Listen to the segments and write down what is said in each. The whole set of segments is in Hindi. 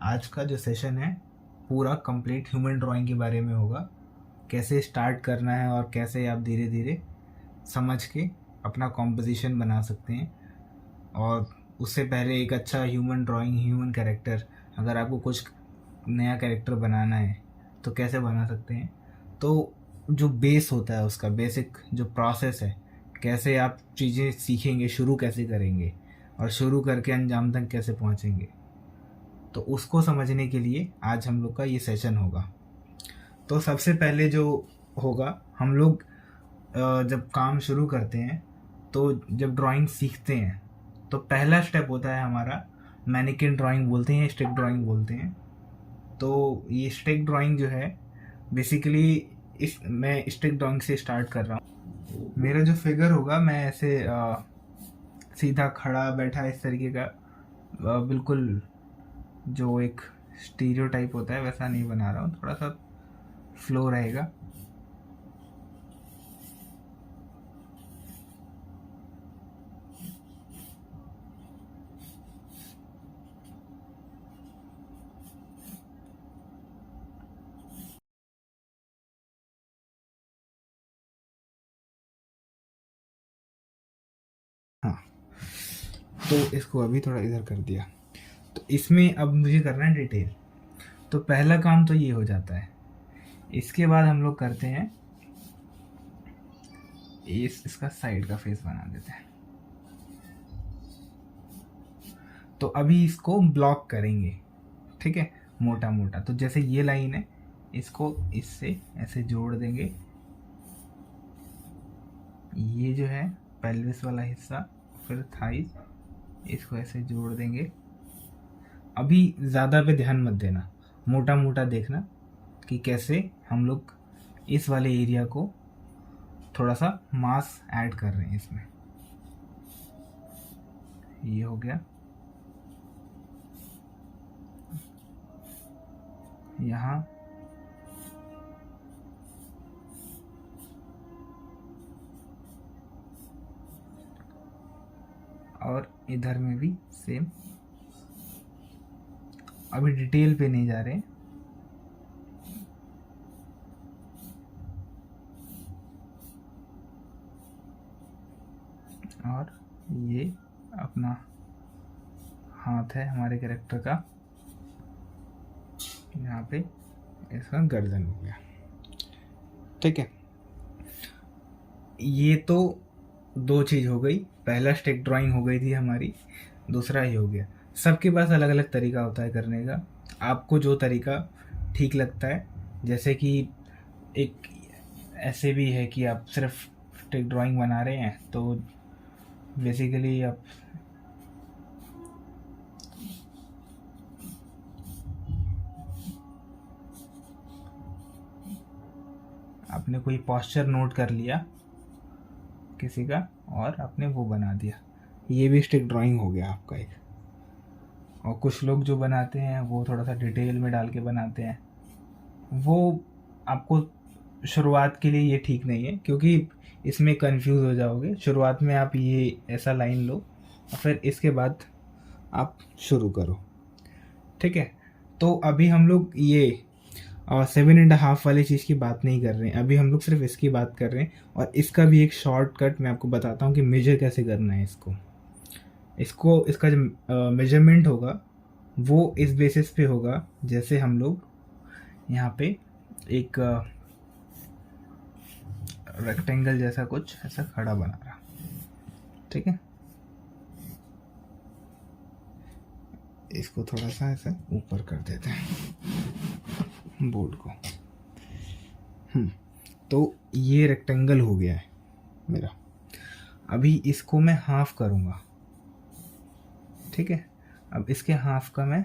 आज का जो सेशन है पूरा कंप्लीट ह्यूमन ड्राइंग के बारे में होगा। कैसे स्टार्ट करना है और कैसे आप धीरे धीरे समझ के अपना कॉम्पोजिशन बना सकते हैं। और उससे पहले एक अच्छा ह्यूमन ड्राइंग, ह्यूमन कैरेक्टर, अगर आपको कुछ नया कैरेक्टर बनाना है तो कैसे बना सकते हैं। तो जो बेस होता है, उसका बेसिक जो प्रोसेस है, कैसे आप चीज़ें सीखेंगे, शुरू कैसे करेंगे और शुरू करके अंजाम तक कैसे पहुंचेंगे, तो उसको समझने के लिए आज हम लोग का ये सेशन होगा। तो सबसे पहले जो होगा, हम लोग जब काम शुरू करते हैं तो जब ड्राइंग सीखते हैं तो पहला स्टेप होता है हमारा मैनिक्विन ड्राइंग बोलते हैं, स्टिक ड्राइंग बोलते हैं। तो ये स्टिक ड्राइंग जो है बेसिकली, इस मैं स्टिक ड्राइंग से स्टार्ट कर रहा हूँ। मेरा जो फिगर होगा, मैं ऐसे सीधा खड़ा बैठा इस तरीके का, बिल्कुल जो एक स्टीरियोटाइप होता है वैसा नहीं बना रहा हूँ, थोड़ा सा फ्लो रहेगा। हाँ, तो इसको अभी थोड़ा इधर कर दिया। तो इसमें अब मुझे करना है डिटेल। तो पहला काम तो ये हो जाता है। इसके बाद हम लोग करते हैं इसका साइड का फेस बना देते हैं। तो अभी इसको ब्लॉक करेंगे, ठीक है, मोटा मोटा। तो जैसे ये लाइन है, इसको इससे ऐसे जोड़ देंगे। ये जो है पेल्विस वाला हिस्सा, फिर थाइस, इसको ऐसे जोड़ देंगे। अभी ज़्यादा पे ध्यान मत देना, मोटा मोटा देखना कि कैसे हम लोग इस वाले एरिया को थोड़ा सा मास ऐड कर रहे हैं इसमें। ये हो गया। यहाँ और इधर में भी सेम। अभी डिटेल पे नहीं जा रहे। और ये अपना हाथ है हमारे कैरेक्टर का, यहाँ पे इसका गर्दन हो गया, ठीक है। ये तो दो चीज़ हो गई। पहला स्टिक ड्राइंग हो गई थी हमारी, दूसरा ही हो गया। सबके पास अलग अलग तरीका होता है करने का, आपको जो तरीका ठीक लगता है। जैसे कि एक ऐसे भी है कि आप सिर्फ स्टिक ड्राइंग बना रहे हैं, तो बेसिकली आप आपने कोई पॉस्चर नोट कर लिया किसी का और आपने वो बना दिया, ये भी स्टिक ड्राइंग हो गया आपका एक। और कुछ लोग जो बनाते हैं वो थोड़ा सा डिटेल में डाल के बनाते हैं, वो आपको शुरुआत के लिए ये ठीक नहीं है, क्योंकि इसमें कंफ्यूज हो जाओगे। शुरुआत में आप ये ऐसा लाइन लो और फिर इसके बाद आप शुरू करो, ठीक है। तो अभी हम लोग ये 7.5 वाली चीज़ की बात नहीं कर रहे हैं, अभी हम लोग सिर्फ इसकी बात कर रहे हैं। और इसका भी एक शॉर्टकट मैं आपको बताता हूँ कि मेजर कैसे करना है इसको। इसका जो मेजरमेंट होगा वो इस बेसिस पे होगा, जैसे हम लोग यहाँ पे एक रेक्टेंगल जैसा कुछ ऐसा खड़ा बना रहा, ठीक है। इसको थोड़ा सा ऐसा ऊपर कर देते हैं बोर्ड को। तो ये रेक्टेंगल हो गया है मेरा। अभी इसको मैं हाफ करूँगा, ठीक है। अब इसके हाफ का मैं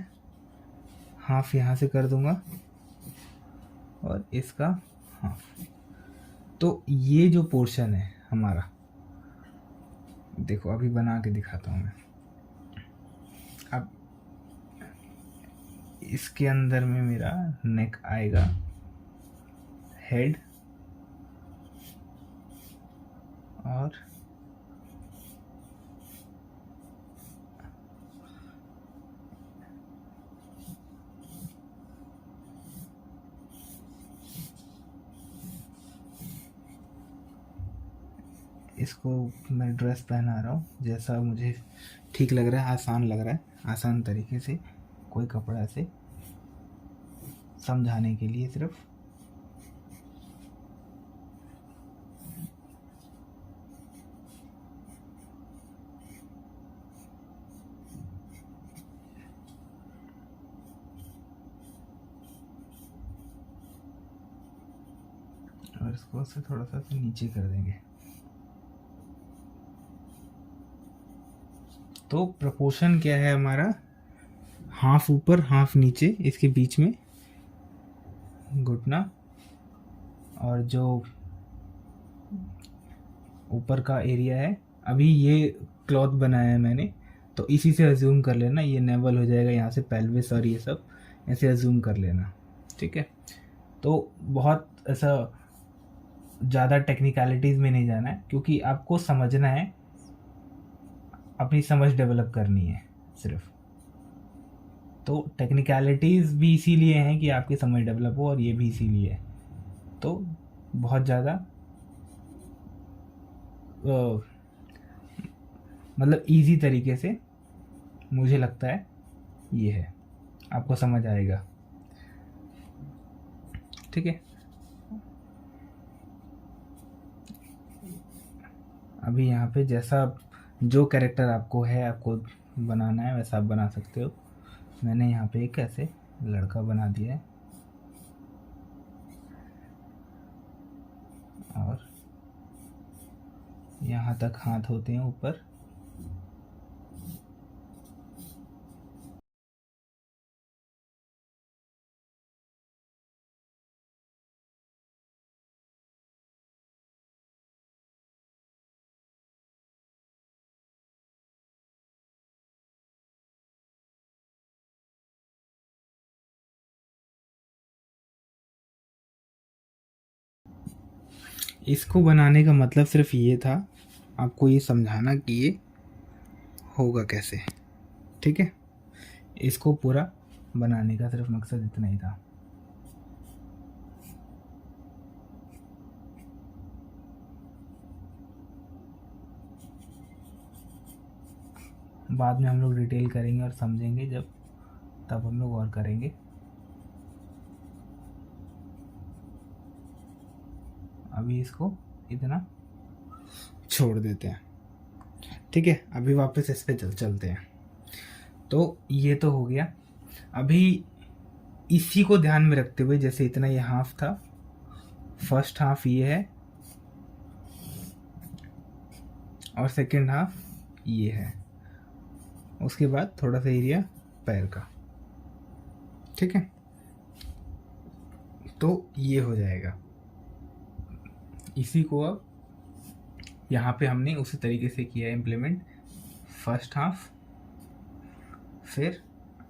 हाफ यहाँ से कर दूंगा और इसका हाफ। तो ये जो पोर्शन है हमारा, देखो अभी बना के दिखाता हूँ मैं। अब इसके अंदर में मेरा नेक आएगा, हेड और इसको मैं ड्रेस पहना रहा हूँ जैसा मुझे ठीक लग रहा है, आसान लग रहा है, आसान तरीके से कोई कपड़ा ऐसे समझाने के लिए सिर्फ। और इसको से थोड़ा सा नीचे कर देंगे। तो प्रपोर्शन क्या है हमारा, हाफ ऊपर हाफ नीचे, इसके बीच में घुटना, और जो ऊपर का एरिया है, अभी ये क्लॉथ बनाया है मैंने तो इसी से अज्यूम कर लेना ये नेवल हो जाएगा, यहाँ से पेल्विस और ये सब ऐसे अज्यूम कर लेना, ठीक है। तो बहुत ऐसा ज़्यादा टेक्निकलिटीज़ में नहीं जाना है, क्योंकि आपको समझना है, अपनी समझ डेवलप करनी है सिर्फ। तो टेक्निकलिटीज़ भी इसीलिए हैं कि आपकी समझ डेवलप हो, और ये भी इसीलिए है। तो बहुत ज़्यादा मतलब इजी तरीके से मुझे लगता है ये है, आपको समझ आएगा, ठीक है। अभी यहाँ पे जैसा जो कैरेक्टर आपको है, आपको बनाना है वैसा आप बना सकते हो। मैंने यहाँ पे एक ऐसे लड़का बना दिया है, और यहाँ तक हाथ होते हैं ऊपर। इसको बनाने का मतलब सिर्फ ये था, आपको ये समझाना कि ये होगा कैसे, ठीक है। इसको पूरा बनाने का सिर्फ मकसद इतना ही था। बाद में हम लोग डिटेल करेंगे और समझेंगे जब, तब हम लोग और करेंगे। अभी इसको इतना छोड़ देते हैं, ठीक है। अभी वापस इस पे चलते हैं। तो ये तो हो गया। अभी इसी को ध्यान में रखते हुए, जैसे इतना ये हाफ था, फर्स्ट हाफ ये है और सेकंड हाफ ये है, उसके बाद थोड़ा सा एरिया पैर का, ठीक है। तो ये हो जाएगा। इसी को अब यहाँ पे हमने उसी तरीके से किया इम्प्लीमेंट, फर्स्ट हाफ, फिर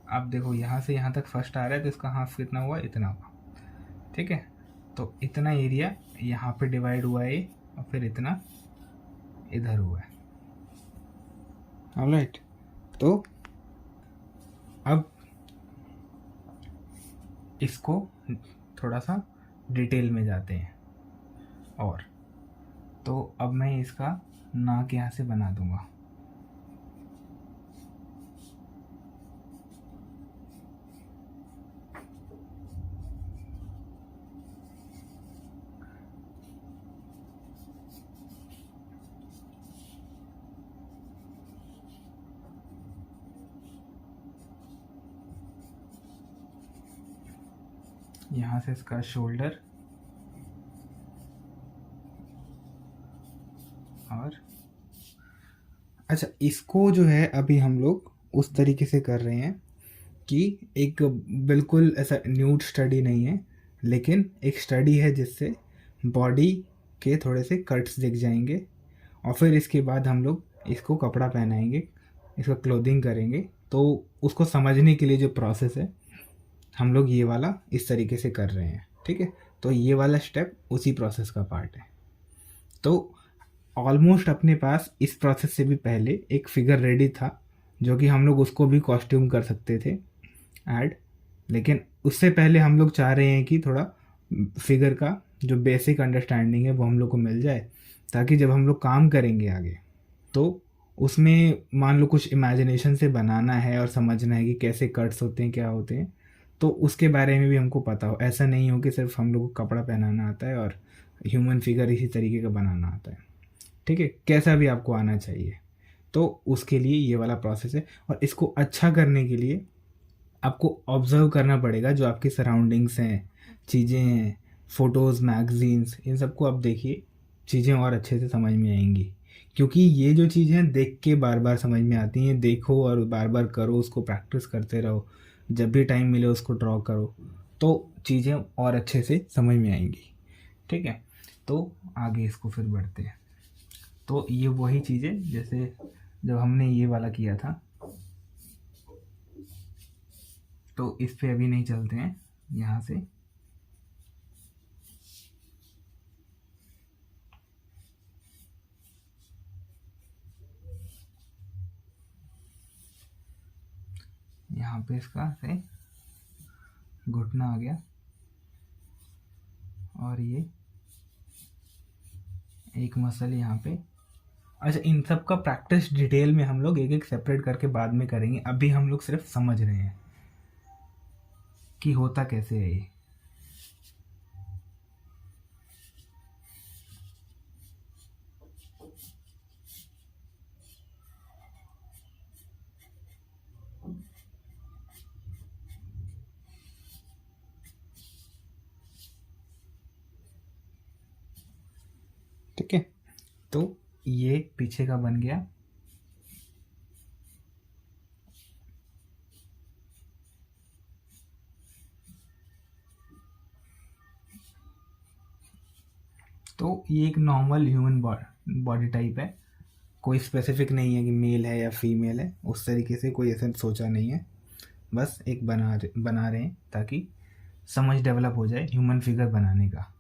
आप देखो यहाँ से यहाँ तक फर्स्ट आ रहा है, तो इसका हाफ कितना हुआ, इतना हुआ, ठीक है। तो इतना एरिया यहाँ पे डिवाइड हुआ है, और फिर इतना इधर हुआ है, ऑलराइट। तो अब इसको थोड़ा सा डिटेल में जाते हैं, और तो अब मैं इसका नाक यहाँ से बना दूंगा। यहाँ से इसका शोल्डर, और अच्छा, इसको जो है अभी हम लोग उस तरीके से कर रहे हैं कि एक बिल्कुल ऐसा न्यूड स्टडी नहीं है, लेकिन एक स्टडी है जिससे बॉडी के थोड़े से कट्स दिख जाएंगे, और फिर इसके बाद हम लोग इसको कपड़ा पहनाएंगे, इसका क्लोथिंग करेंगे। तो उसको समझने के लिए जो प्रोसेस है, हम लोग ये वाला इस तरीके से कर रहे हैं, ठीक है। तो ये वाला स्टेप उसी प्रोसेस का पार्ट है। तो ऑलमोस्ट अपने पास इस प्रोसेस से भी पहले एक फिगर रेडी था, जो कि हम लोग उसको भी कॉस्ट्यूम कर सकते थे ऐड, लेकिन उससे पहले हम लोग चाह रहे हैं कि थोड़ा फिगर का जो बेसिक अंडरस्टैंडिंग है वो हम लोग को मिल जाए, ताकि जब हम लोग काम करेंगे आगे तो उसमें मान लो कुछ इमेजिनेशन से बनाना है और समझना है कि कैसे कट्स होते हैं, क्या होते हैं, तो उसके बारे में भी हमको पता हो। ऐसा नहीं हो कि सिर्फ हम लोग को कपड़ा पहनाना आता है और ह्यूमन फिगर इसी तरीके का बनाना आता है। ठीक है, कैसा भी आपको आना चाहिए। तो उसके लिए ये वाला प्रोसेस है, और इसको अच्छा करने के लिए आपको ऑब्ज़र्व करना पड़ेगा जो आपकी सराउंडिंग्स हैं, चीज़ें हैं, फ़ोटोज़, मैगज़ीन्स, इन सबको आप देखिए, चीज़ें और अच्छे से समझ में आएँगी। क्योंकि ये जो चीज़ें हैं देख के बार-बार समझ में आती हैं, देखो और बार-बार करो, उसको प्रैक्टिस करते रहो, जब भी टाइम मिले उसको ड्रॉ करो, तो चीज़ें और अच्छे से समझ में आएँगी। ठीक है? तो आगे इसको फिर बढ़ते हैं। तो ये वही चीज़ें जैसे जब हमने ये वाला किया था, तो इस पे अभी नहीं चलते हैं यहाँ से। यहाँ पे इसका से घुटना आ गया, और ये एक मसल यहाँ पे। अच्छा, इन सब का प्रैक्टिस डिटेल में हम लोग एक एक सेपरेट करके बाद में करेंगे। अभी हम लोग सिर्फ समझ रहे हैं कि होता कैसे है ये। ठीक है, तो ये पीछे का बन गया। तो ये एक नॉर्मल ह्यूमन बॉडी टाइप है, कोई स्पेसिफिक नहीं है कि मेल है या फीमेल है, उस तरीके से कोई ऐसा सोचा नहीं है। बस एक बना रहे हैं ताकि समझ डेवलप हो जाए ह्यूमन फिगर बनाने का।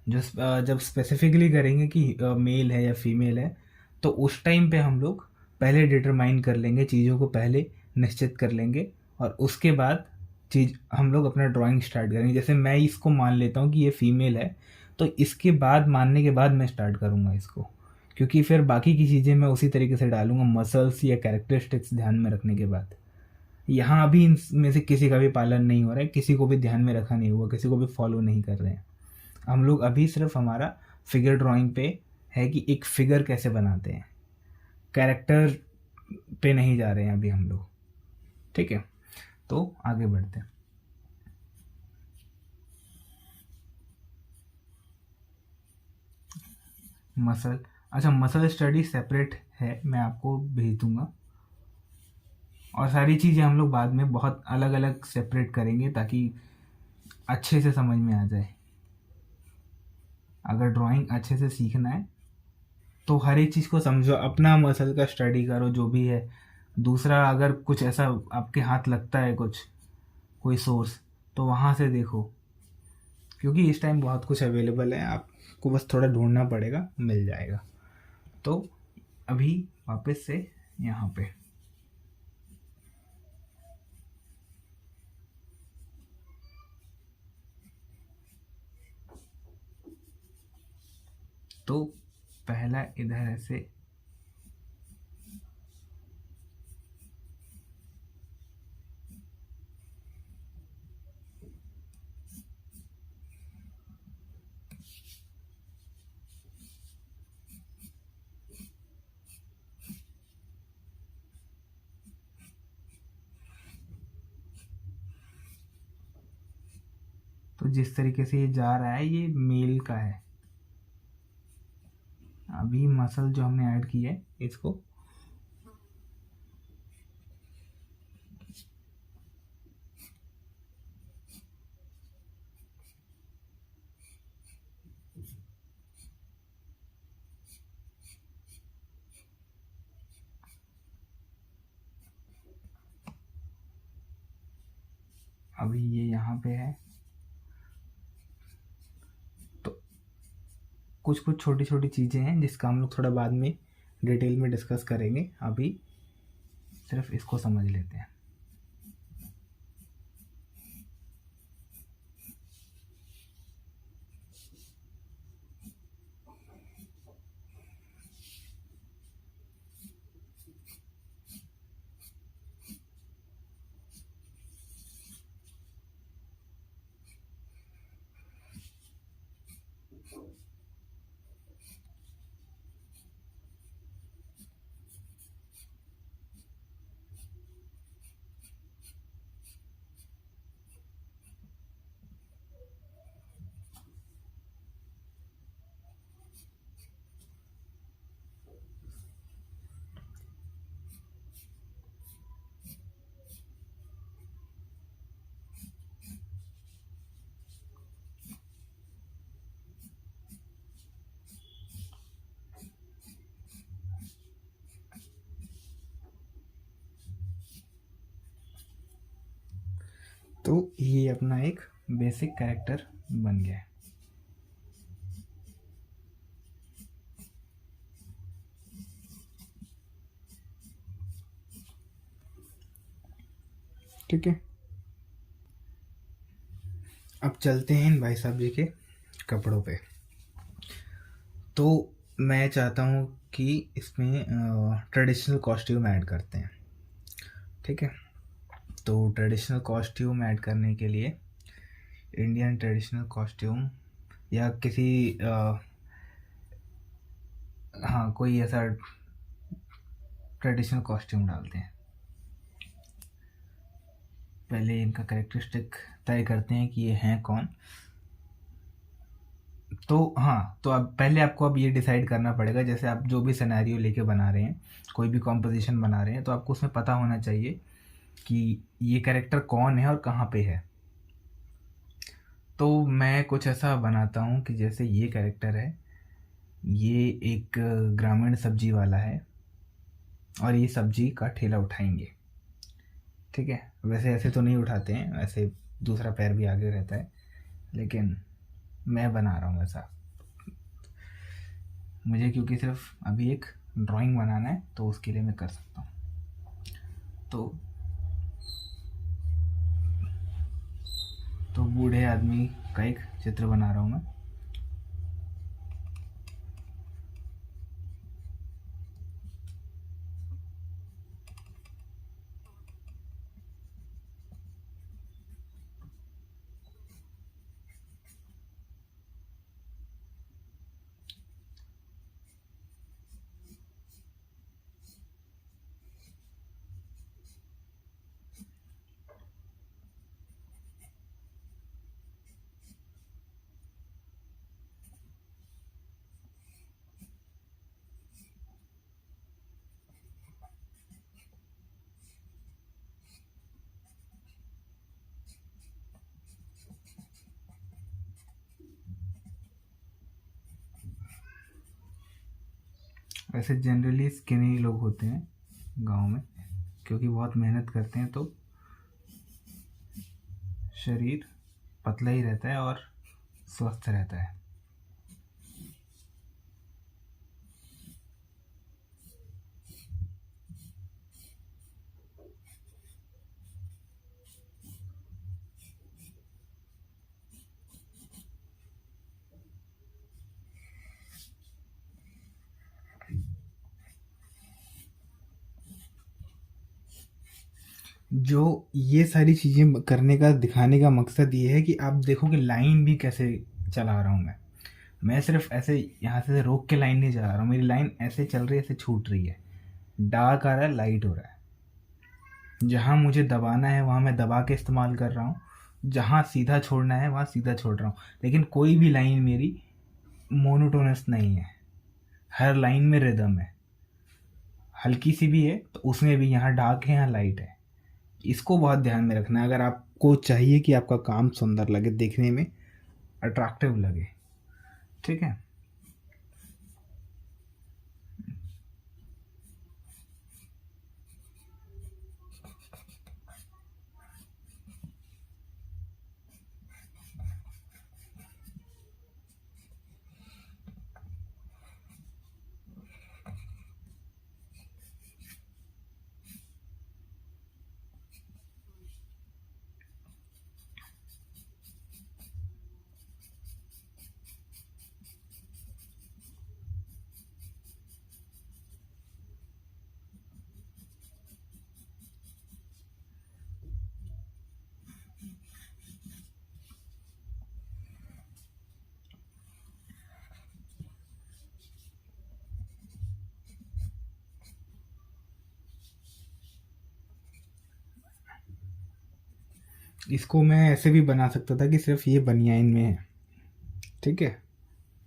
जो जब स्पेसिफिकली करेंगे कि मेल है या फीमेल है, तो उस टाइम पे हम लोग पहले डिटरमाइन कर लेंगे, चीज़ों को पहले निश्चित कर लेंगे, और उसके बाद चीज़ हम लोग अपना ड्राइंग स्टार्ट करेंगे। जैसे मैं इसको मान लेता हूँ कि ये फीमेल है, तो इसके बाद मानने के बाद मैं स्टार्ट करूँगा इसको, क्योंकि फिर बाकी की चीज़ें मैं उसी तरीके से डालूँगा मसल्स या कैरेक्टरिस्टिक्स ध्यान में रखने के बाद। यहाँ अभी इनमें से किसी का भी पालन नहीं हो रहा है, किसी को भी ध्यान में रखा नहीं हुआ, किसी को भी फॉलो नहीं कर रहे हैं। हम लोग अभी सिर्फ हमारा फिगर ड्राइंग पे है कि एक फिगर कैसे बनाते हैं, कैरेक्टर पे नहीं जा रहे हैं अभी हम लोग। ठीक है, तो आगे बढ़ते हैं। मसल, अच्छा मसल स्टडी सेपरेट है, मैं आपको भेज दूंगा, और सारी चीज़ें हम लोग बाद में बहुत अलग अलग सेपरेट करेंगे ताकि अच्छे से समझ में आ जाए। अगर ड्राइंग अच्छे से सीखना है तो हर एक चीज़ को समझो, अपना मसल का स्टडी करो जो भी है। दूसरा अगर कुछ ऐसा आपके हाथ लगता है, कुछ कोई सोर्स, तो वहाँ से देखो, क्योंकि इस टाइम बहुत कुछ अवेलेबल है, आपको बस थोड़ा ढूंढना पड़ेगा, मिल जाएगा। तो अभी वापस से यहाँ पे तो पहला इधर ऐसे, तो जिस तरीके से ये जा रहा है ये मेल का है। अभी मसल जो हमने ऐड की है इसको, अभी ये यहाँ पे है, तो कुछ कुछ छोटी छोटी चीज़ें हैं जिसका हम लोग थोड़ा बाद में डिटेल में डिस्कस करेंगे। अभी सिर्फ इसको समझ लेते हैं। तो ये अपना एक बेसिक कैरेक्टर बन गया है। ठीक है, अब चलते हैं इन भाई साहब जी के कपड़ों पे। तो मैं चाहता हूँ कि इसमें ट्रेडिशनल कॉस्ट्यूम ऐड करते हैं। ठीक है, तो ट्रेडिशनल कॉस्ट्यूम ऐड करने के लिए इंडियन ट्रेडिशनल कॉस्ट्यूम या किसी हाँ कोई ऐसा ट्रेडिशनल कॉस्ट्यूम डालते हैं। पहले इनका कैरेक्टरिस्टिक तय करते हैं कि ये हैं कौन। तो हाँ, तो अब पहले आपको अब ये डिसाइड करना पड़ेगा, जैसे आप जो भी सिनेरियो लेके बना रहे हैं, कोई भी कॉम्पोजिशन बना रहे हैं, तो आपको उसमें पता होना चाहिए कि ये कैरेक्टर कौन है और कहाँ पे है। तो मैं कुछ ऐसा बनाता हूँ कि जैसे ये कैरेक्टर है, ये एक ग्रामीण सब्जी वाला है और ये सब्जी का ठेला उठाएंगे। ठीक है, वैसे ऐसे तो नहीं उठाते हैं, वैसे दूसरा पैर भी आगे रहता है, लेकिन मैं बना रहा हूँ ऐसा। मुझे क्योंकि सिर्फ अभी एक ड्राइंग बनाना है तो उसके लिए मैं कर सकता हूँ। तो बूढ़े आदमी का एक चित्र बना रहा हूँ मैं। वैसे जनरली स्किनी लोग होते हैं गांव में, क्योंकि बहुत मेहनत करते हैं, तो शरीर पतला ही रहता है और स्वस्थ रहता है। जो ये सारी चीज़ें करने का दिखाने का मकसद ये है कि आप देखो कि लाइन भी कैसे चला रहा हूँ मैं सिर्फ ऐसे यहाँ से रोक के लाइन नहीं चला रहा हूँ, मेरी लाइन ऐसे चल रही है, ऐसे छूट रही है, डार्क आ रहा है, लाइट हो रहा है। जहाँ मुझे दबाना है वहाँ मैं दबा के इस्तेमाल कर रहा हूँ, जहाँ सीधा छोड़ना है वहाँ सीधा छोड़ रहा हूँ, लेकिन कोई भी लाइन मेरी मोनोटोनस नहीं है, हर लाइन में रिदम है। हल्की सी भी है तो उसमें भी यहाँ डार्क है, यहाँ लाइट है। इसको बहुत ध्यान में रखना है अगर आपको चाहिए कि आपका काम सुंदर लगे, देखने में अट्रैक्टिव लगे। ठीक है, इसको मैं ऐसे भी बना सकता था कि सिर्फ ये बनियाइन में है, ठीक है,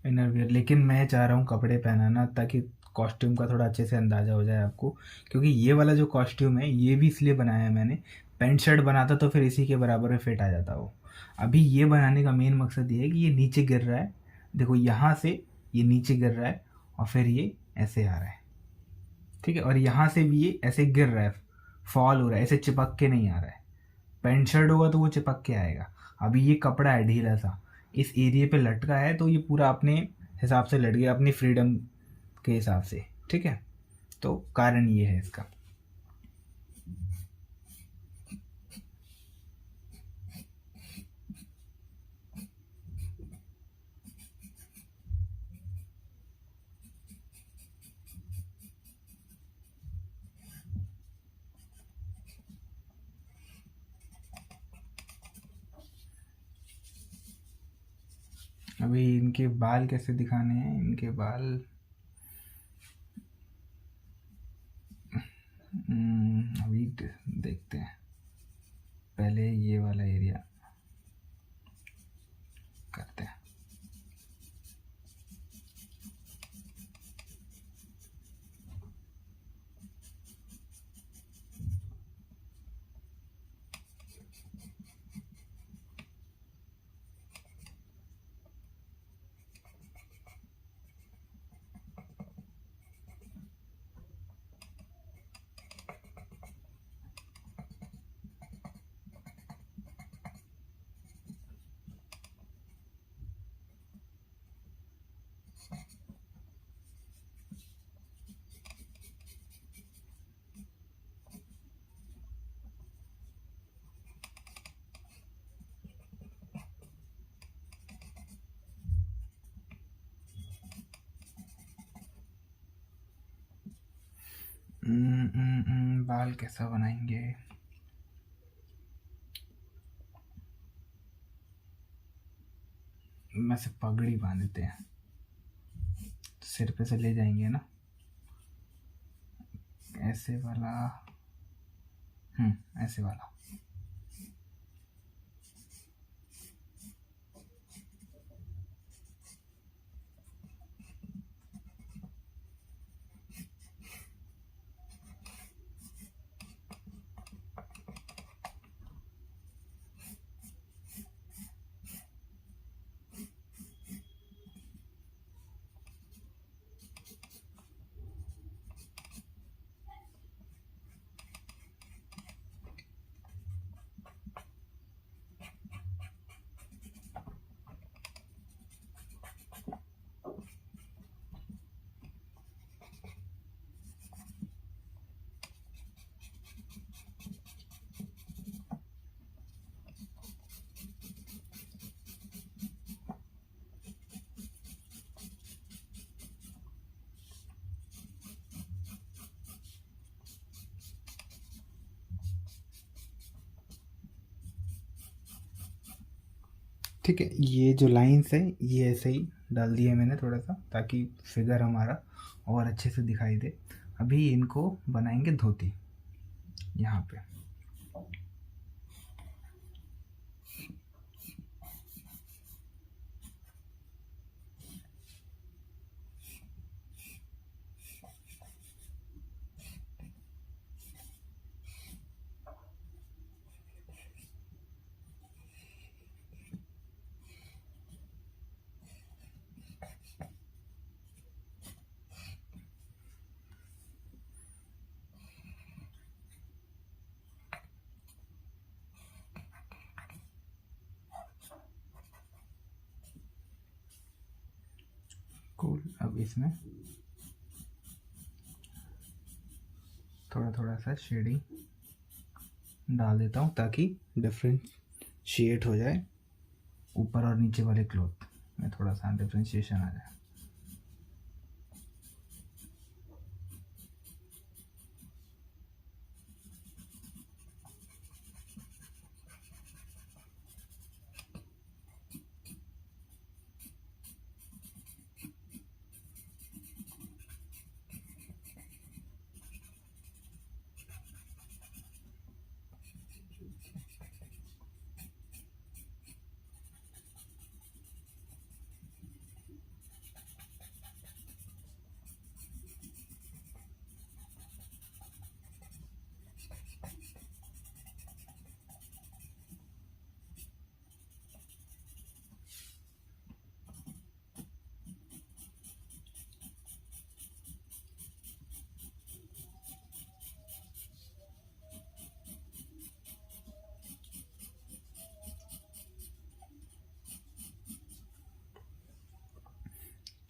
इनर वियर, लेकिन मैं चाह रहा हूँ कपड़े पहनाना ताकि कॉस्ट्यूम का थोड़ा अच्छे से अंदाज़ा हो जाए आपको। क्योंकि ये वाला जो कॉस्ट्यूम है ये भी इसलिए बनाया है मैंने, पैंट शर्ट बनाता तो फिर इसी के बराबर में फिट आ जाता वो। अभी ये बनाने का मेन मकसद ये है कि ये नीचे गिर रहा है, देखो यहाँ से ये नीचे गिर रहा है और फिर ये ऐसे आ रहा है। ठीक है, और यहाँ से भी ये ऐसे गिर रहा है, फॉल हो रहा है, ऐसे चिपक के नहीं आ रहा है, पैंट शर्ट होगा तो वो चिपक के आएगा। अभी ये कपड़ा है ढीला सा, इस एरिया पे लटका है तो ये पूरा अपने हिसाब से लट गया, अपनी फ्रीडम के हिसाब से। ठीक है, तो कारण ये है इसका। अभी इनके बाल कैसे दिखाने हैं, इनके बाल अभी देखते हैं। पहले ये वाला एरिया करते हैं। बाल कैसा बनाएंगे? मैं से पगड़ी बांध देते हैं, सिर पे से ले जाएंगे ना, ऐसे वाला। ऐसे वाला। ठीक है, ये जो लाइंस है ये ऐसे ही डाल दिए मैंने थोड़ा सा, ताकि फिगर हमारा और अच्छे से दिखाई दे। अभी इनको बनाएंगे धोती यहाँ पे। कूल। अब इसमें थोड़ा थोड़ा सा शेडिंग डाल देता हूँ ताकि डिफ्रेंशिएट हो जाए, ऊपर और नीचे वाले क्लॉथ में थोड़ा सा डिफ्रेंशिएशन आ जाए।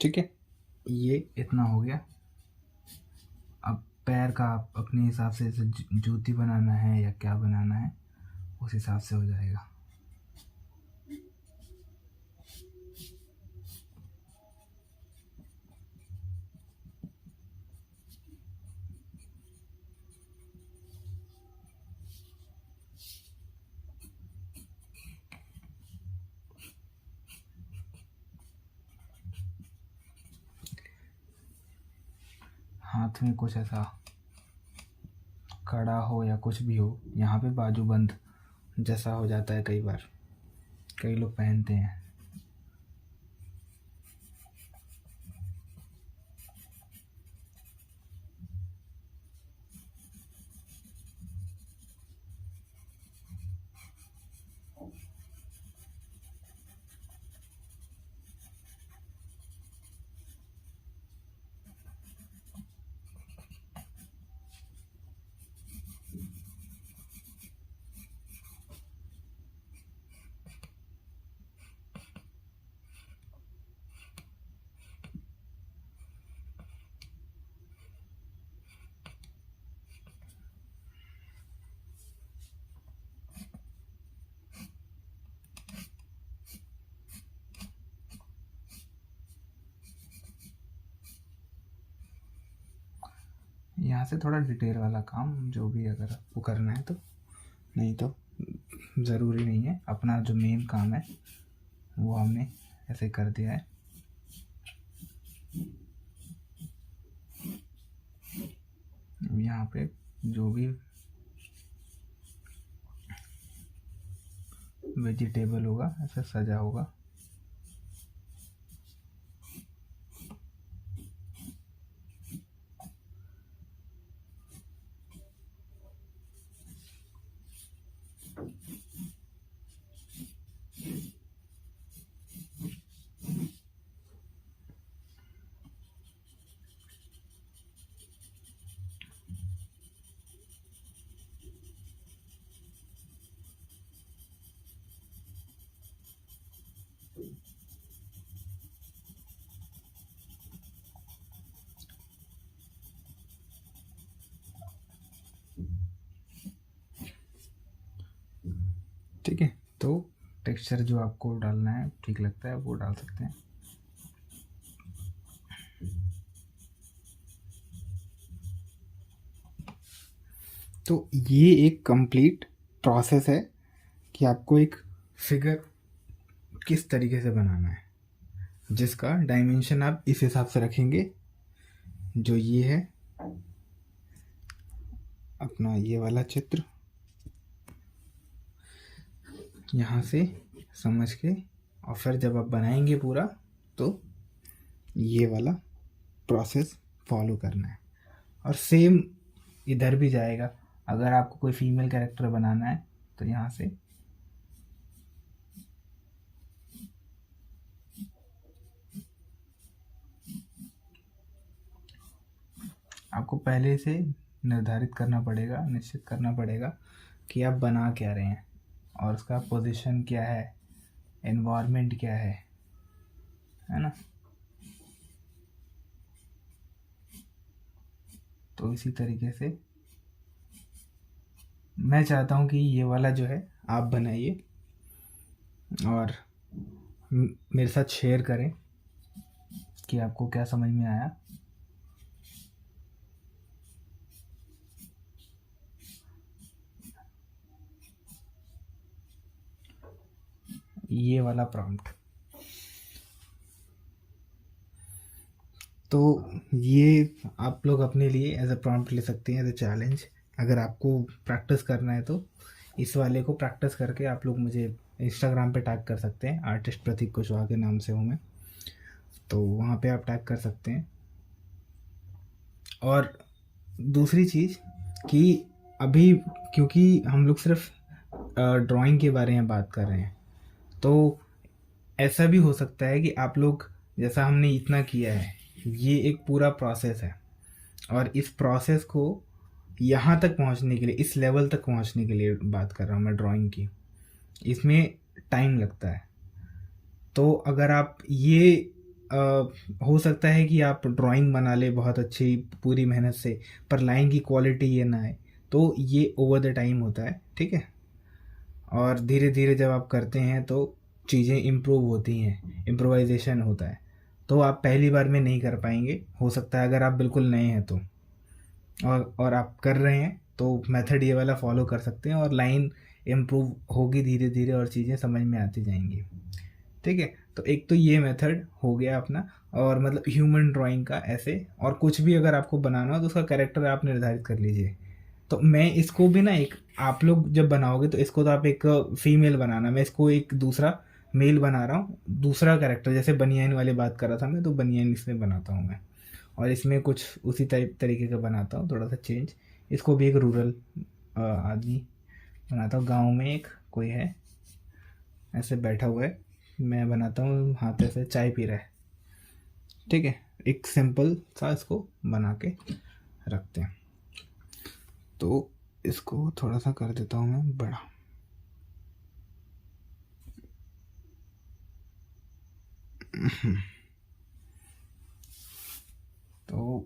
ठीक है, ये इतना हो गया। अब पैर का आप अपने हिसाब से जैसे जूती बनाना है या क्या बनाना है उस हिसाब से हो जाएगा। हाथ में कुछ ऐसा कड़ा हो या कुछ भी हो, यहाँ पे बाजूबंद जैसा हो जाता है, कई बार कई लोग पहनते हैं। यहाँ से थोड़ा डिटेल वाला काम जो भी अगर आपको करना है तो, नहीं तो ज़रूरी नहीं है। अपना जो मेन काम है वो हमने ऐसे कर दिया है। यहाँ पे जो भी वेजिटेबल होगा ऐसे सजा होगा। ठीक है, तो टेक्सचर जो आपको डालना है ठीक लगता है वो डाल सकते हैं। तो ये एक कंप्लीट प्रोसेस है कि आपको एक फिगर किस तरीके से बनाना है, जिसका डायमेंशन आप इस हिसाब से रखेंगे। जो ये है अपना ये वाला चित्र, यहाँ से समझ के, और फिर जब आप बनाएंगे पूरा तो ये वाला प्रोसेस फॉलो करना है। और सेम इधर भी जाएगा। अगर आपको कोई फीमेल कैरेक्टर बनाना है तो यहाँ से आपको पहले से निर्धारित करना पड़ेगा, निश्चित करना पड़ेगा कि आप बना क्या रहे हैं और उसका पोजीशन क्या है, एनवायरनमेंट क्या है ना। तो इसी तरीके से मैं चाहता हूँ कि ये वाला जो है आप बनाइए और मेरे साथ शेयर करें कि आपको क्या समझ में आया। ये वाला प्रॉम्प्ट, तो ये आप लोग अपने लिए एज अ प्रॉम्प्ट ले सकते हैं, एज अ चैलेंज। अगर आपको प्रैक्टिस करना है तो इस वाले को प्रैक्टिस करके आप लोग मुझे इंस्टाग्राम पे टैग कर सकते हैं, आर्टिस्ट प्रतीक कुशवाहा के नाम से हूँ मैं, तो वहाँ पे आप टैग कर सकते हैं। और दूसरी चीज़ कि अभी क्योंकि हम लोग सिर्फ ड्राइंग के बारे में बात कर रहे हैं, तो ऐसा भी हो सकता है कि आप लोग, जैसा हमने इतना किया है, ये एक पूरा प्रोसेस है और इस प्रोसेस को यहाँ तक पहुँचने के लिए, इस लेवल तक पहुँचने के लिए बात कर रहा हूँ मैं ड्राइंग की, इसमें टाइम लगता है। तो अगर आप ये हो सकता है कि आप ड्राइंग बना ले बहुत अच्छी पूरी मेहनत से, पर लाइन की क्वालिटी ये ना आए, तो ये ओवर द टाइम होता है, ठीक है। और धीरे धीरे जब आप करते हैं तो चीज़ें इम्प्रूव होती हैं, इम्प्रोवाइजेशन होता है। तो आप पहली बार में नहीं कर पाएंगे, हो सकता है अगर आप बिल्कुल नए हैं तो। और आप कर रहे हैं तो मेथड ये वाला फॉलो कर सकते हैं, और लाइन इम्प्रूव होगी धीरे धीरे और चीज़ें समझ में आती जाएंगी, ठीक है। तो एक तो ये मेथड हो गया अपना। और मतलब ह्यूमन ड्राइंग का ऐसे, और कुछ भी अगर आपको बनाना हो तो उसका कैरेक्टर आप निर्धारित कर लीजिए। तो मैं इसको भी ना, एक आप लोग जब बनाओगे तो इसको तो आप एक फीमेल बनाना, मैं इसको एक दूसरा मेल बना रहा हूँ, दूसरा कैरेक्टर। जैसे बनियान वाली बात कर रहा था मैं, तो बनियान इसमें बनाता हूँ मैं। और इसमें कुछ उसी तरीके का बनाता हूँ, थोड़ा सा चेंज। इसको भी एक रूरल आदमी बनाता हूँ, गाँव में एक कोई है ऐसे बैठा हुआ है, मैं बनाता हूँ हाथ ऐसे चाय पी रहा है, ठीक है। एक सिंपल सा इसको बना के रखते हैं। तो इसको थोड़ा सा कर देता हूँ मैं बड़ा। तो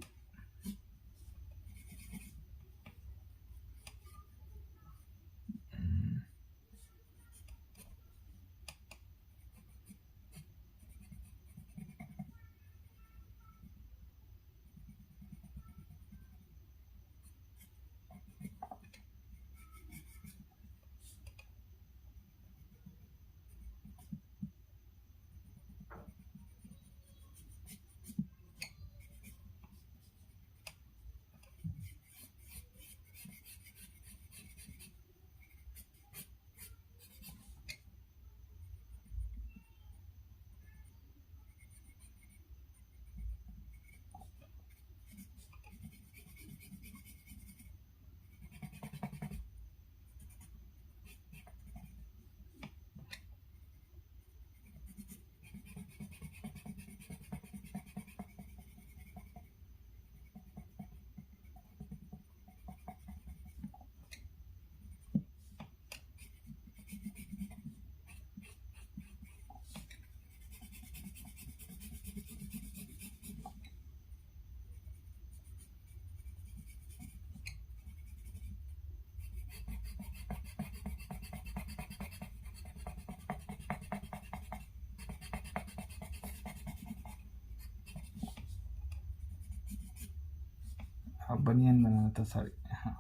हाँ, बनियान बनाना था, सॉरी। हाँ।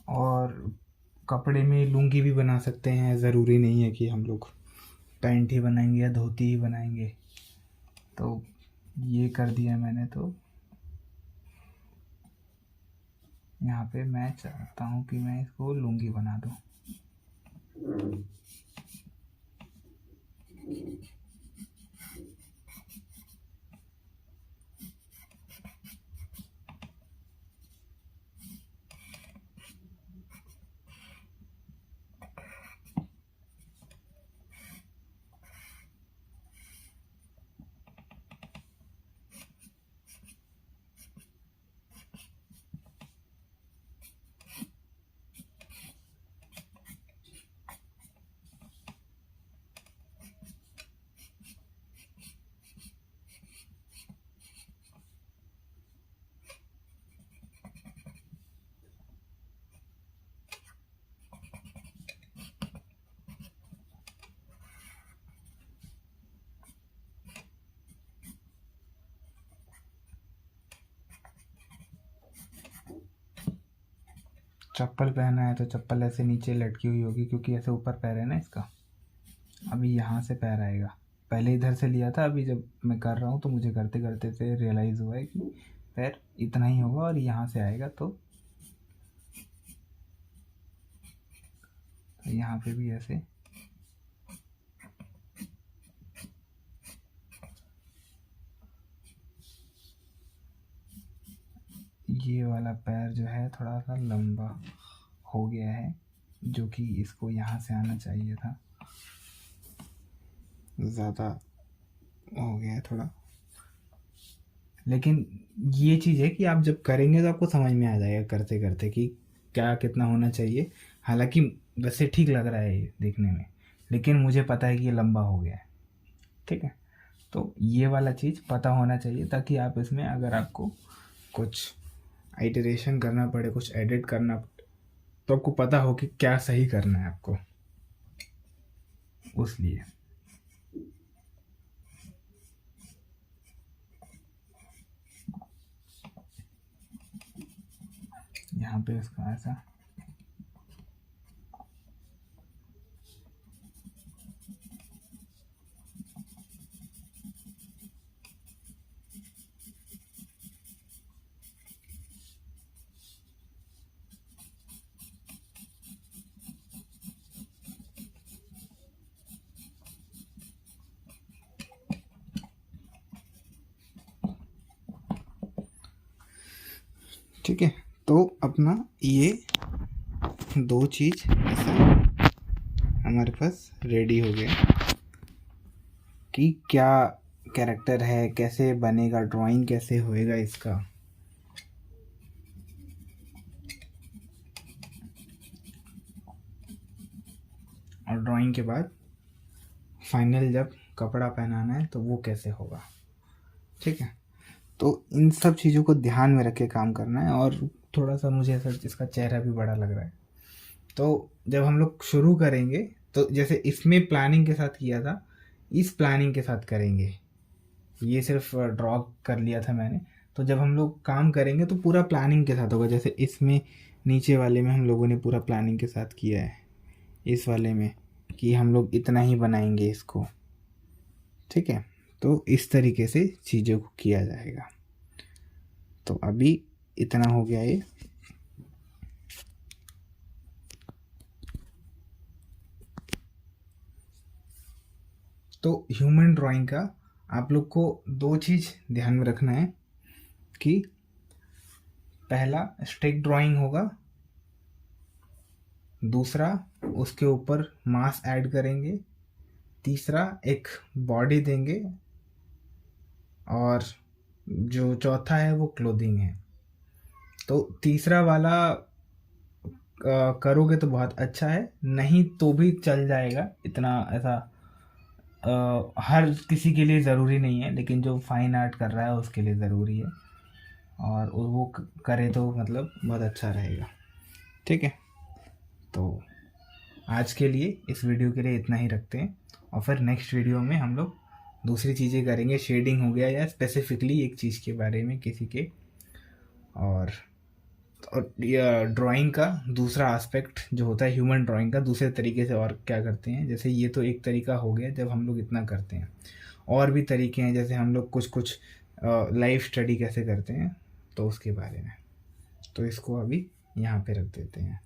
और कपड़े में लुंगी भी बना सकते हैं, ज़रूरी नहीं है कि हम लोग पैंट ही बनाएंगे या धोती ही बनाएंगे। तो ये कर दिया मैंने। तो यहाँ पे मैं चाहता हूँ कि मैं इसको लुंगी बना दूँ। चप्पल पहना है तो चप्पल ऐसे नीचे लटकी हुई होगी क्योंकि ऐसे ऊपर पैर है ना इसका। अभी यहाँ से पैर आएगा, पहले इधर से लिया था, अभी जब मैं कर रहा हूँ तो मुझे करते करते से रियलाइज़ हुआ है कि पैर इतना ही होगा और यहाँ से आएगा। तो यहाँ पे भी ऐसे ये वाला पैर जो है थोड़ा सा लंबा हो गया है, जो कि इसको यहाँ से आना चाहिए था, ज़्यादा हो गया है थोड़ा। लेकिन ये चीज़ है कि आप जब करेंगे तो आपको समझ में आ जाएगा करते करते कि क्या कितना होना चाहिए। हालांकि वैसे ठीक लग रहा है ये देखने में, लेकिन मुझे पता है कि ये लंबा हो गया है। ठीक है, तो ये वाला चीज़ पता होना चाहिए ताकि आप इसमें अगर आपको कुछ आइटरेशन करना पड़े, कुछ एडिट करना पड़े, तो आपको पता हो कि क्या सही करना है आपको। उस लिए यहाँ पे इसका ऐसा ठीक है। तो अपना ये दो चीज़ ऐसा हमारे पास रेडी हो गया कि क्या कैरेक्टर है, कैसे बनेगा, ड्राइंग कैसे होएगा इसका। और ड्राइंग के बाद फाइनल जब कपड़ा पहनाना है तो वो कैसे होगा। ठीक है, तो इन सब चीज़ों को ध्यान में रख के काम करना है। और थोड़ा सा मुझे ऐसा इसका चेहरा भी बड़ा लग रहा है, तो जब हम लोग शुरू करेंगे तो जैसे इसमें प्लानिंग के साथ किया था, इस प्लानिंग के साथ करेंगे। ये सिर्फ ड्रॉ कर लिया था मैंने, तो जब हम लोग काम करेंगे तो पूरा प्लानिंग के साथ होगा। जैसे इसमें नीचे वाले में हम लोगों ने पूरा प्लानिंग के साथ किया है, इस वाले में कि हम लोग इतना ही बनाएंगे इसको। ठीक है, तो इस तरीके से चीज़ों को किया जाएगा। तो अभी इतना हो गया ये। तो ह्यूमन ड्राइंग का आप लोग को दो चीज़ ध्यान में रखना है कि पहला स्टिक ड्राइंग होगा, दूसरा उसके ऊपर मास ऐड करेंगे, तीसरा एक बॉडी देंगे, और जो चौथा है वो क्लोथिंग है। तो तीसरा वाला करोगे तो बहुत अच्छा है, नहीं तो भी चल जाएगा। इतना ऐसा हर किसी के लिए ज़रूरी नहीं है, लेकिन जो फाइन आर्ट कर रहा है उसके लिए ज़रूरी है, और वो करे तो मतलब बहुत अच्छा रहेगा। ठीक है, तो आज के लिए इस वीडियो के लिए इतना ही रखते हैं, और फिर नेक्स्ट वीडियो में हम लोग दूसरी चीज़ें करेंगे। शेडिंग हो गया या स्पेसिफिकली एक चीज़ के बारे में किसी के, और ड्राइंग का दूसरा एस्पेक्ट जो होता है ह्यूमन ड्राइंग का, दूसरे तरीके से और क्या करते हैं। जैसे ये तो एक तरीका हो गया जब हम लोग इतना करते हैं, और भी तरीके हैं जैसे हम लोग कुछ कुछ लाइफ स्टडी कैसे करते हैं तो उसके बारे में। तो इसको अभी यहाँ पे रख देते हैं।